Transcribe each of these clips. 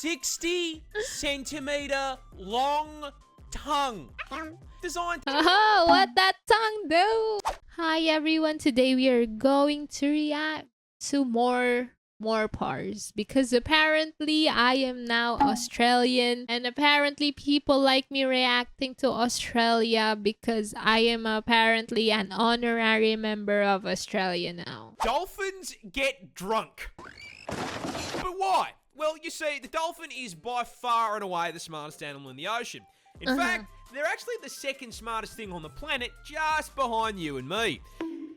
60-centimeter long tongue. Designed Oh, what that tongue do? Hi everyone, today we are going to react to MoreParz because apparently I am now Australian and apparently people like me reacting to Australia because I am apparently an honorary member of Australia now. dolphins get drunk. But why? Well, you see, the dolphin is by far and away the smartest animal in the ocean. In fact, they're actually the second smartest thing on the planet, just behind you and me.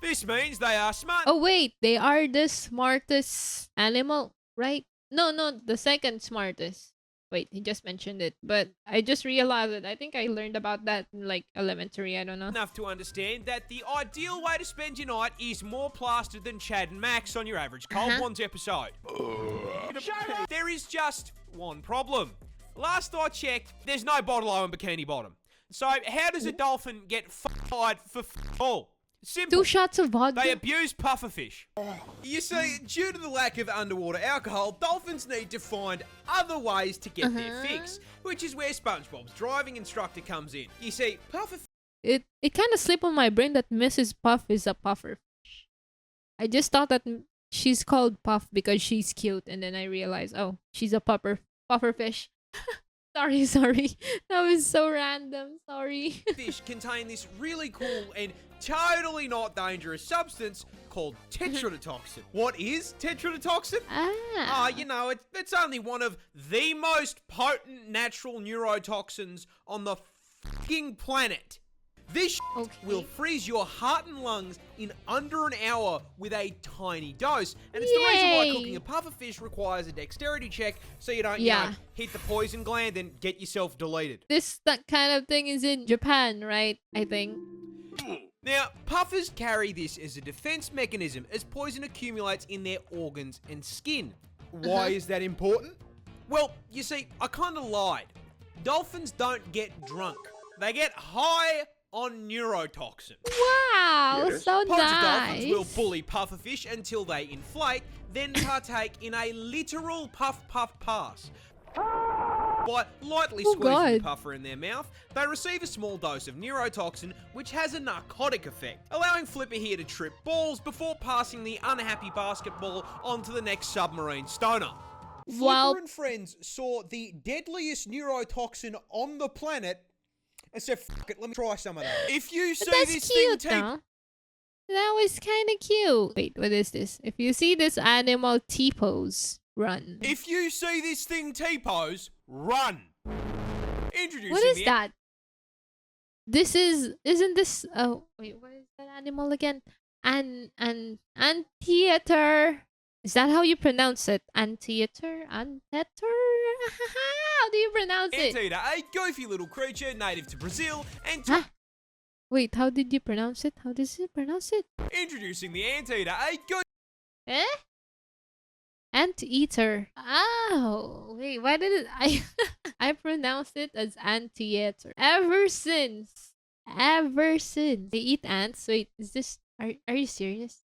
This means they are smart. Oh wait, they are the smartest animal, right? No, the second smartest. Wait, he just mentioned it, but I just realized it. I think I learned about that in like elementary, I don't know. Enough to understand that the ideal way to spend your night is more plastered than Chad and Max on your average Cold Ones episode. There is just one problem. Last I checked, there's no bottle-o in Bikini Bottom. So how does a dolphin get fired for all? Simple. 2 shots of vodka. They abuse pufferfish. You see, due to the lack of underwater alcohol, dolphins need to find other ways to get their fix, which is where SpongeBob's driving instructor comes in. You see, pufferfish... It kind of slipped on my brain that Mrs. Puff is a puffer. I just thought that she's called Puff because she's cute, and then I realized, oh, she's a puffer fish. Sorry. That was so random. Sorry. Fish contain this really cool and totally not dangerous substance called tetrodotoxin. What is tetrodotoxin? You know, it's only one of the most potent natural neurotoxins on the fucking planet. This will freeze your heart and lungs in under an hour with a tiny dose. And it's the reason why cooking a pufferfish requires a dexterity check so you don't, hit the poison gland and get yourself deleted. That kind of thing is in Japan, right? I think. Now, puffers carry this as a defense mechanism as poison accumulates in their organs and skin. Why is that important? Well, you see, I kind of lied. Dolphins don't get drunk. They get high on neurotoxin. Wow, so Dolphins will nice. bully pufferfish until they inflate, then partake in a literal puff pass. By lightly squeezing the puffer in their mouth, they receive a small dose of neurotoxin, which has a narcotic effect, allowing Flipper here to trip balls before passing the unhappy basketball onto the next submarine stoner. Flipper and friends saw the deadliest neurotoxin on the planet and said, fuck it, let me try some of that. If you see this thing That was kind of cute. Wait, what is this? If you see this animal T-pose, run. If you see this thing T-pose, run. Introducing What is that? Isn't this, oh, wait, what is that animal again? Anteater. Is that how you pronounce it? Anteater? Anteater? How do you pronounce it? Anteater, a goofy little creature native to Brazil and... Wait, how did you pronounce it? How does it pronounce it? Introducing the anteater, a Anteater. Oh, wait, why did it... I pronounced it as anteater. Ever since. They eat ants. Wait, is this... Are you serious?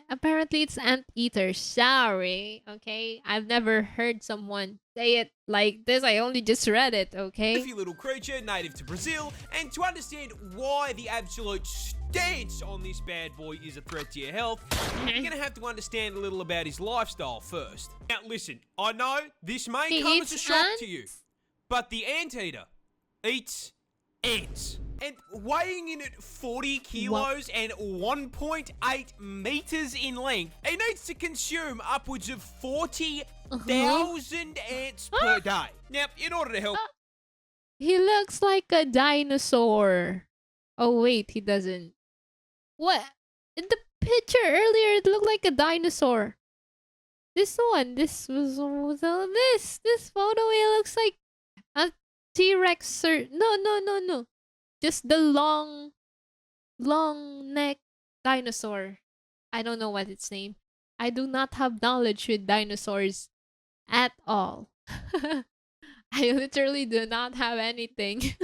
Apparently it's anteater. Sorry, okay? I've never heard someone say it like this. I only just read it, okay? Goofy little creature native to Brazil, and to understand why the absolute stance on this bad boy is a threat to your health, you're gonna have to understand a little about his lifestyle first. Now listen, I know this may come as a shock to you, but the anteater eats ants. And weighing in at 40 kilos and 1.8 meters in length, he needs to consume upwards of 40,000 ants per day. Now, in order to help... He looks like a dinosaur. Oh, wait, he doesn't. What? In the picture earlier, it looked like a dinosaur. This one, this photo, it looks like a T-Rex or... No. Just the long neck dinosaur. I don't know what its name. I do not have knowledge with dinosaurs at all. I literally do not have anything.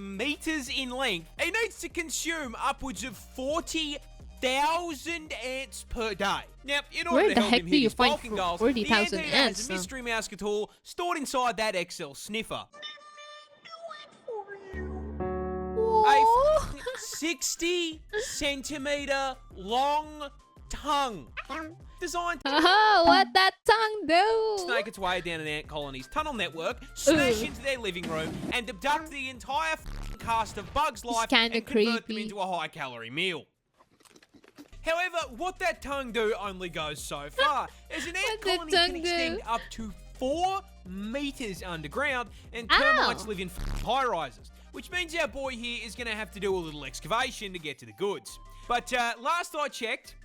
Meters in length. He needs to consume upwards of 40 40,000 ants per day. Now, in order Where to the help heck him do hit you his find bulking goals, 40,000 the ants? has a mystery mouse tool stored inside that Excel sniffer. A Whoa. 60-centimeter long tongue designed to What that tongue do? snake its way down an ant colony's tunnel network, smash into their living room, and abduct the entire cast of Bug's life and kinda convert them creepy. into a high-calorie meal. However, what that tongue do only goes so far, as an ant What that colony can tongue extend do? up to 4 meters underground, and termites Ow. live in high-rises, which means our boy here is going to have to do a little excavation to get to the goods. But last I checked,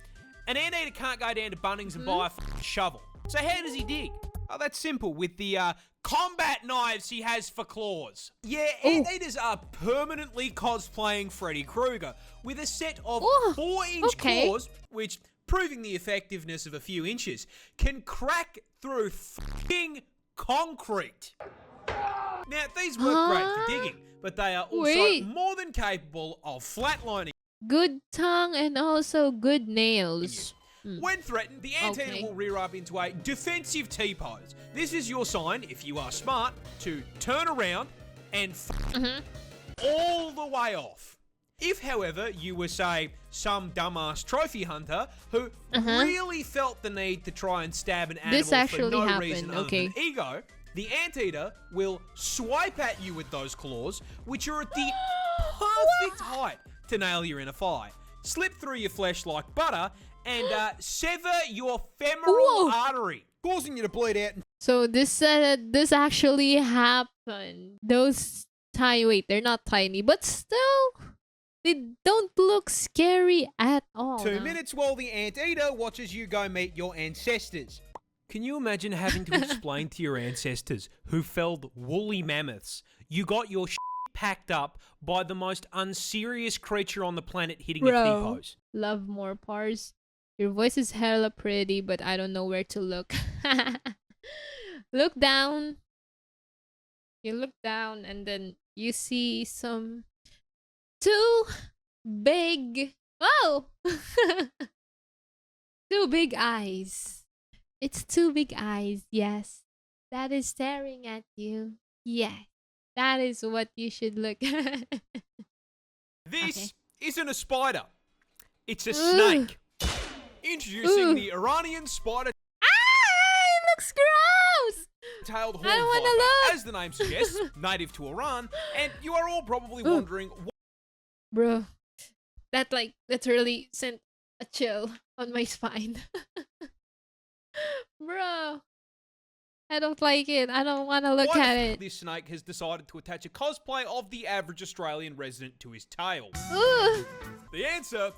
an anteater can't go down to Bunnings and buy a shovel. So how does he dig? Oh, that's simple, with the combat knives he has for claws. Yeah, anteaters are permanently cosplaying Freddy Krueger with a set of 4-inch claws, which, proving the effectiveness of a few inches, can crack through f***ing concrete. Now, these work great for digging, but they are also more than capable of flatlining. Good tongue and also good nails. When threatened, the anteater will rear up into a defensive T-pose. This is your sign, if you are smart, to turn around and all the way off. If, however, you were, say, some dumbass trophy hunter who really felt the need to try and stab an animal for no reason other than ego, the anteater will swipe at you with those claws, which are at the perfect height to nail you in a thigh, slip through your flesh like butter, and sever your femoral artery, causing you to bleed out. So this actually happened. Those wait, they're not tiny, but still, they don't look scary at all. 2 minutes while the anteater watches you go meet your ancestors. Can you imagine having to explain to your ancestors who felled woolly mammoths you got your packed up by the most unserious creature on the planet hitting a T-pose? Love MoreParz. Your voice is hella pretty, but I don't know where to look. Look down. You look down and then you see some 2 big 2 big eyes. It's 2 big eyes, yes. That is staring at you. Yes. That is what you should look at. This isn't a spider. It's a snake. Introducing the Iranian spider. It looks gross! Tailed horn I don't wanna viper, look. as the name suggests, native to Iran, and you are all probably wondering Bro, that literally sent a chill on my spine. Bro, I don't like it. I don't want to look at it. This snake has decided to attach a cosplay of the average Australian resident to his tail. The answer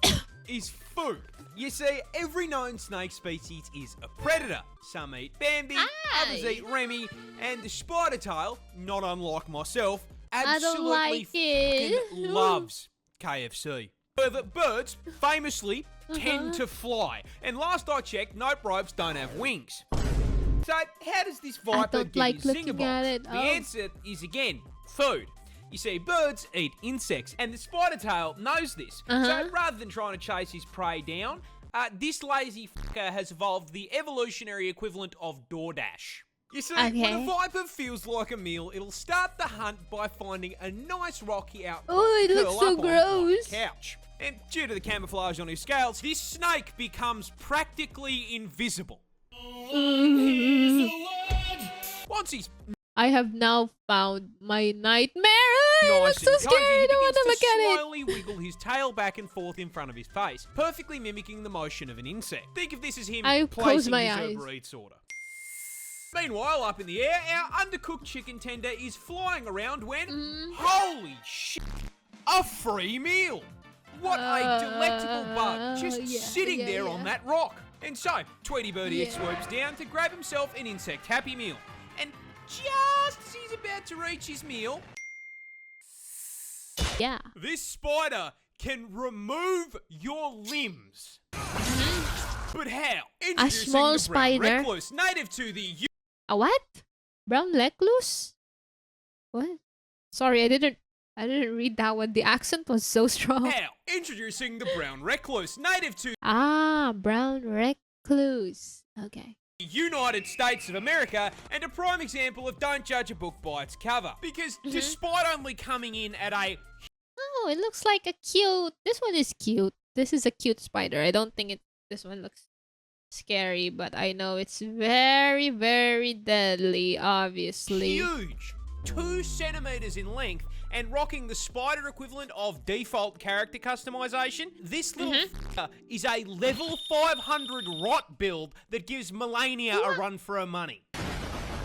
is food. You see, every known snake species is a predator. Some eat Bambi, others eat Remy, and the spider tail, not unlike myself, absolutely fucking loves KFC. However, birds famously tend to fly, and last I checked, note ropes don't have wings. So, how does this viper get his zinger box? The answer is, again, food. You see, birds eat insects, and the spider tail knows this. So, rather than trying to chase his prey down, this lazy fucker has evolved the evolutionary equivalent of DoorDash. You see, when a viper feels like a meal, it'll start the hunt by finding a nice rocky outcrop. Oh, it looks so gross. Couch. And due to the camouflage on his scales, this snake becomes practically invisible. Once he's I have now found my nightmare. I look so scared. I don't want to look at it. Slowly wiggle his tail back and forth in front of his face, perfectly mimicking the motion of an insect. Think of this as him placing his Uber Eats order. Meanwhile, up in the air, our undercooked chicken tender is flying around when, holy shit, a free meal! What a delectable bug, just sitting there on that rock. And so, Tweety Birdie swoops down to grab himself an insect Happy Meal. And just as he's about to reach his meal, this spider can remove your limbs. But how? A small spider. Recluse, native to the A what? Brown recluse? What? Sorry, I didn't I didn't read that one. The accent was so strong. Now, introducing the brown recluse, native to Brown recluse. Okay. the United States of America, and a prime example of don't judge a book by its cover. Because despite only coming in at a... Oh, it looks like a cute... This one is cute. This is a cute spider. I don't think this one looks scary, but I know it's very, very deadly, obviously. huge 2 centimeters in length and rocking the spider equivalent of default character customization, this little is a level 500 rot build that gives Melania a run for her money.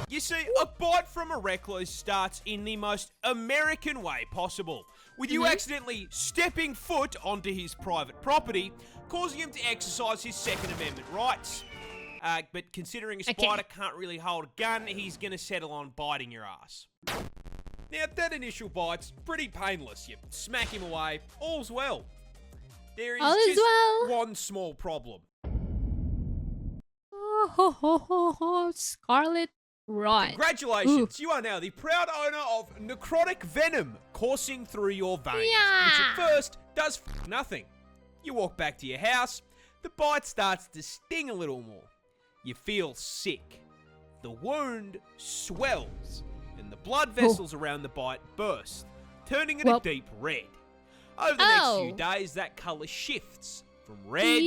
You see, a bite from a recluse starts in the most American way possible, with you accidentally stepping foot onto his private property, causing him to exercise his Second Amendment rights. But considering a spider can't really hold a gun, he's gonna settle on biting your ass. Now, that initial bite's pretty painless. You smack him away, all's well. There is just one small problem. Scarlet rot. Congratulations, you are now the proud owner of necrotic venom coursing through your veins, which at first does nothing. You walk back to your house, the bite starts to sting a little more. You feel sick. The wound swells, and the blood vessels around the bite burst, turning it a deep red. Over the next few days, that colour shifts from red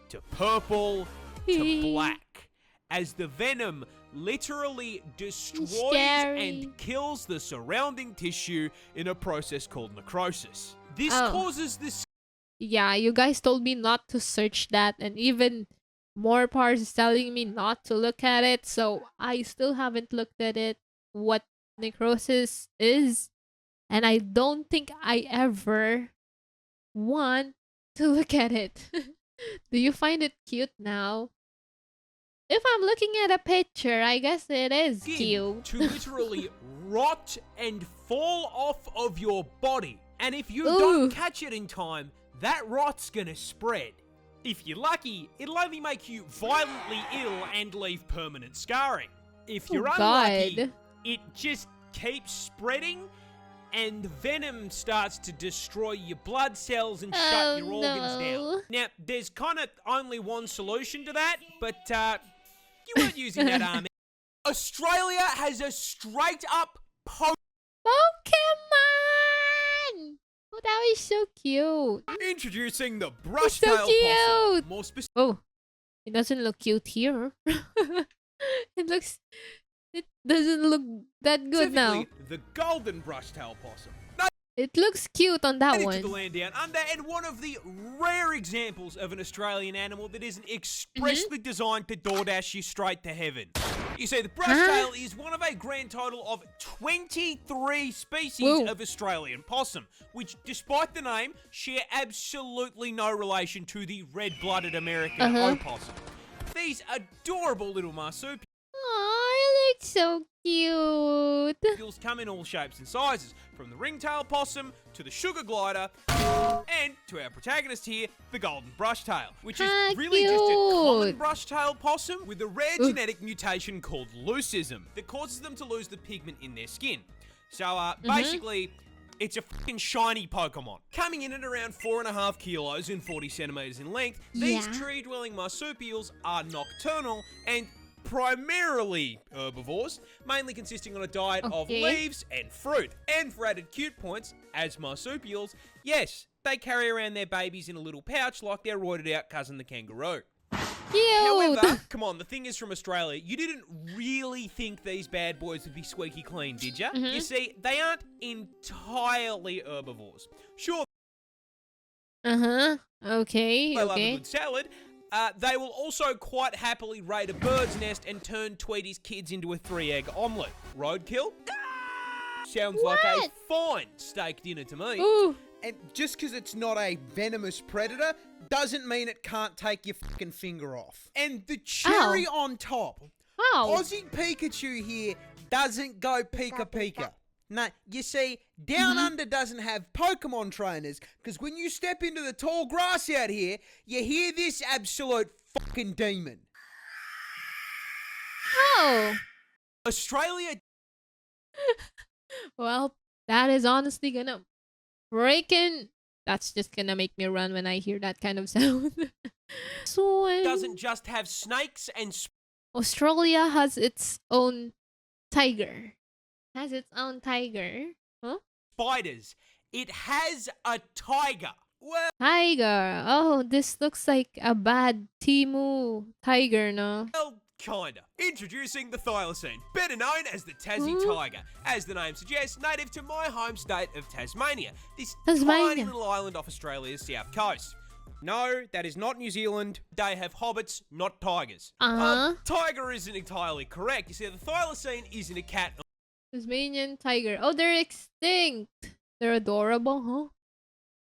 to purple to black, as the venom literally destroys and kills the surrounding tissue in a process called necrosis. This causes this... Yeah, you guys told me not to search that, and even MoreParz is telling me not to look at it, so I still haven't looked at it, what necrosis is, and I don't think I ever want to look at it. Do you find it cute now? If I'm looking at a picture, I guess it is cute. To literally rot and fall off of your body, and if you don't catch it in time, that rot's gonna spread. If you're lucky, it'll only make you violently ill and leave permanent scarring. If you're unlucky, it just keeps spreading, and the venom starts to destroy your blood cells and shut your organs down. Now, there's kind of only one solution to that, but you weren't using that arm. Australia has a straight-up Pokemon! Oh, that was so cute. Introducing the brush-tailed possum. More specific. Oh, it doesn't look cute here. It doesn't look that good now. The golden brush-tailed possum. It looks cute on that one. To the land down under, and one of the rare examples of an Australian animal that isn't expressly designed to DoorDash you straight to heaven. You see, the brush-tail is one of a grand total of 23 species of Australian possum, which, despite the name, share absolutely no relation to the red-blooded American opossum. These adorable little marsupials so cute. Come in all shapes and sizes, from the ringtail possum to the sugar glider, and to our protagonist here, the golden brushtail, which is really just a common brushtail possum with a rare genetic mutation called leucism that causes them to lose the pigment in their skin. So basically, it's a fucking shiny Pokemon. Coming in at around 4.5 kilos and 40 centimeters in length, these tree-dwelling marsupials are nocturnal and primarily herbivores, mainly consisting on a diet of leaves and fruit. And for added cute points, as marsupials, yes, they carry around their babies in a little pouch like their roided out cousin the kangaroo. Cute. However, come on, the thing is from Australia, you didn't really think these bad boys would be squeaky clean, did ya? You see, they aren't entirely herbivores. Sure. Okay. They love a good salad. They will also quite happily raid a bird's nest and turn Tweety's kids into a 3-egg omelette. Roadkill? Sounds like a fine steak dinner to me. And just because it's not a venomous predator doesn't mean it can't take your fucking finger off. And the cherry on top, Aussie Pikachu here doesn't go Pika. No, you see, Down Under doesn't have Pokemon trainers, because when you step into the tall grass out here, you hear this absolute fucking demon. Australia... Well, That is honestly gonna breaking. That's just gonna make me run when I hear that kind of sound. So doesn't just have snakes and Australia has its own tiger. Has its own tiger. Huh? spiders. It has a tiger. Well, Tiger. Oh, this looks like a bad Timu tiger, no? kinda. Introducing the thylacine, better known as the Tassie tiger. As the name suggests, native to my home state of Tasmania. This tiny little island off Australia's south coast. No, that is not New Zealand. They have hobbits, not tigers. Tiger isn't entirely correct. You see, the thylacine isn't a cat. Tasmanian tiger. Oh, they're extinct. They're adorable, huh?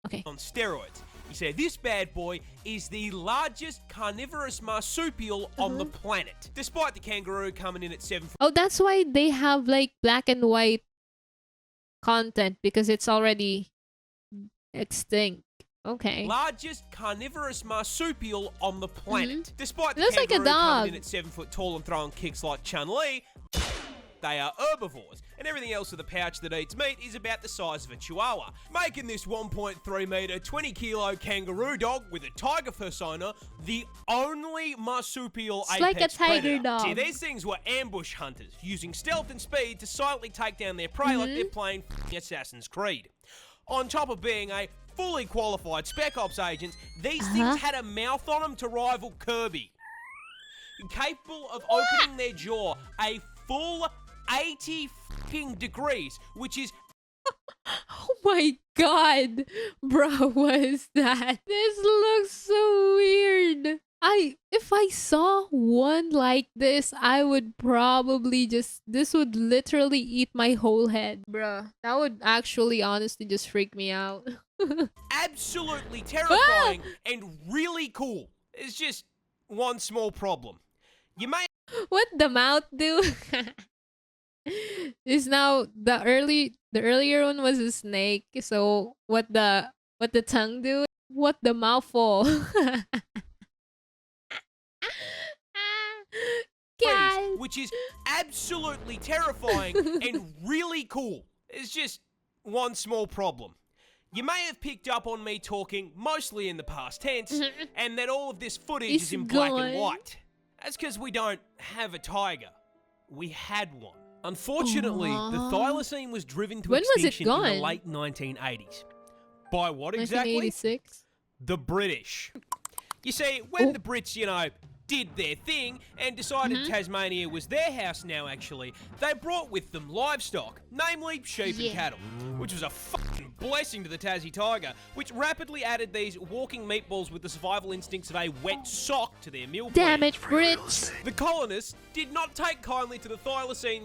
Okay. On steroids. You see, this bad boy is the largest carnivorous marsupial on the planet. Despite the kangaroo coming in at 7 foot. Oh, that's why they have like black and white content, because it's already extinct. Okay. Largest carnivorous marsupial on the planet. Despite the looks like a kangaroo coming dog. in at 7 foot tall and throwing kicks like Chun-Li, they are herbivores, and everything else with a pouch that eats meat is about the size of a chihuahua, making this 1.3 meter, 20 kilo kangaroo dog with a tiger persona the only marsupial It's apex like a tiger predator. dog. See, these things were ambush hunters, using stealth and speed to silently take down their prey like they're playing Assassin's Creed. On top of being a fully qualified Spec Ops agents, these things had a mouth on them to rival Kirby. Capable of opening their jaw a full 80 fucking degrees, which is... Oh my god. Bro, what is that? This looks so weird. If I saw one like this, I would probably this would literally eat my whole head. Bruh, that would actually honestly just freak me out. absolutely terrifying and really cool. It's just one small problem. You may... What the mouth do? Is now the earlier one was a snake, so what the tongue do? What the mouth for? God. which is absolutely terrifying and really cool. It's just one small problem. You may have picked up on me talking mostly in the past tense, and that all of this footage is in black and white. That's because we don't have a tiger. We had one. Unfortunately, the thylacine was driven to extinction in the late 1980s. By what exactly? 1986? The British. You see, when the Brits, did their thing and decided Tasmania was their house now, actually, they brought with them livestock, namely sheep and cattle, which was a fucking blessing to the Tassie tiger, which rapidly added these walking meatballs with the survival instincts of a wet sock to their meal plan. Damn it, Brits! The colonists did not take kindly to the thylacine.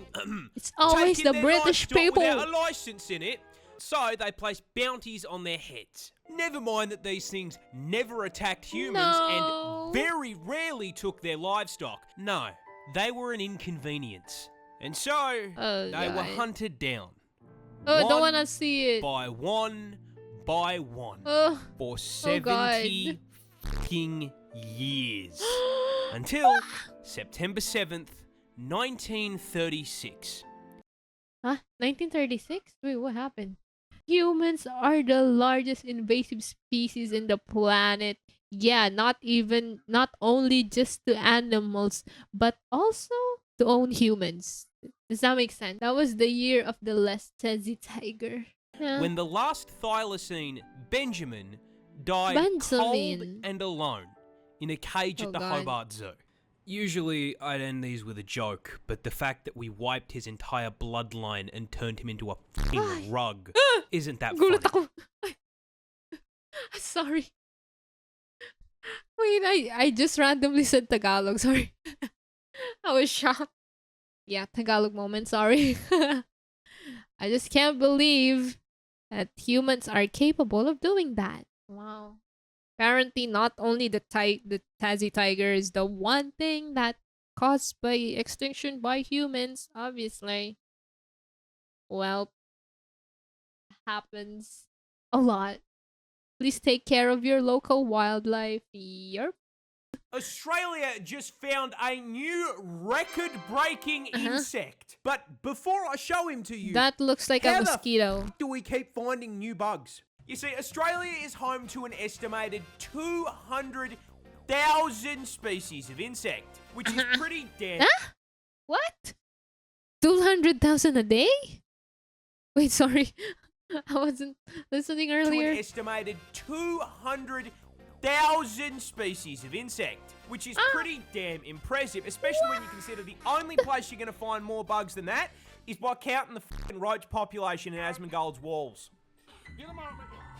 It's always the British people without a license in it, so they placed bounties on their heads. Never mind that these things never attacked humans and very rarely took their livestock. No, they were an inconvenience. And so, they were hunted down. Oh, I don't want to see it. By one, for 70 fucking years. Until September 7th, 1936. Huh? 1936? Wait, what happened? Humans are the largest invasive species in the planet. Yeah, not only just to animals, but also to own humans. Does that make sense? That was the year of the last Tassie tiger. Yeah. When the last thylacine, Benjamin, died cold and alone in a cage at the Hobart Zoo. Usually, I'd end these with a joke, but the fact that we wiped his entire bloodline and turned him into a fucking rug isn't that funny. Sorry. Wait, I just randomly said Tagalog, sorry. I was shocked. Yeah, Tagalog moment, sorry. I just can't believe that humans are capable of doing that. Wow. Apparently, not only the Tassie tiger is the one thing that caused by extinction by humans, obviously. Well, happens a lot. Please take care of your local wildlife. Yerp. Australia just found a new record-breaking insect. But before I show him to you, That looks like a how mosquito. the do we keep finding new bugs? You see, Australia is home to an estimated 200,000 species of insect, which is pretty damn... Huh? What? 200,000 a day? Wait, sorry. I wasn't listening to earlier. an estimated 200,000 species of insect, which is pretty damn impressive, especially when you consider the only place you're going to find more bugs than that is by counting the fucking roach population in Asmongold's walls.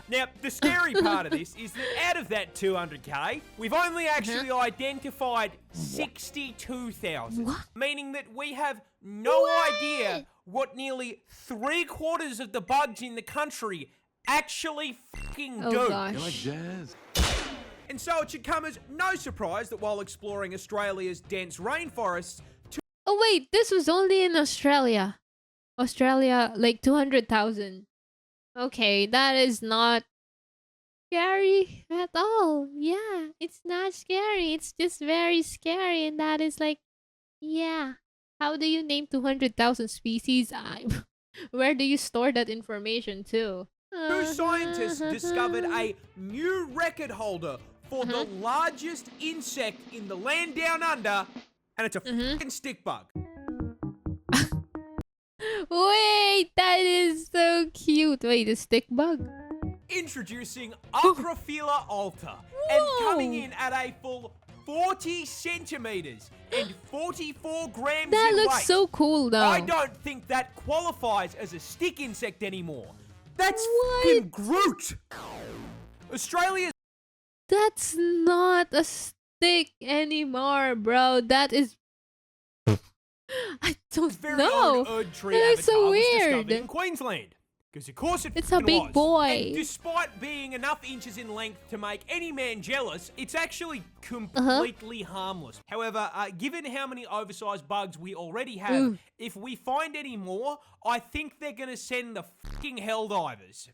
Now, the scary part of this is that out of that 200k, we've only actually identified 62,000. What? Meaning that we have no idea what nearly 3/4 of the bugs in the country actually fucking do. Oh gosh. You like jazz? And so it should come as no surprise that while exploring Australia's dense rainforests, Oh wait, this was only in Australia. Australia, like 200,000. Okay, that is not scary at all. Yeah, it's not scary. It's just very scary, and that is like, yeah. How do you name 200,000 species? Where do you store that information to? two scientists discovered a new record holder for the largest insect in the land down under, and it's a fucking stick bug. Wait, that is so cute. Wait, a stick bug? Introducing Acrophila alta, and coming in at a full 40 centimeters and 44 grams That in looks weight. so cool though. I don't think that qualifies as a stick insect anymore. That's What? fucking Groot. Australia's That's not a stick anymore, bro. That is... I don't very know. own Erd tree That is so avatar was weird. discovered in Queensland. Because of course It's a big was. boy. And despite being enough inches in length to make any man jealous, it's actually completely harmless. However, given how many oversized bugs we already have, if we find any more, I think they're gonna send the fucking Helldivers.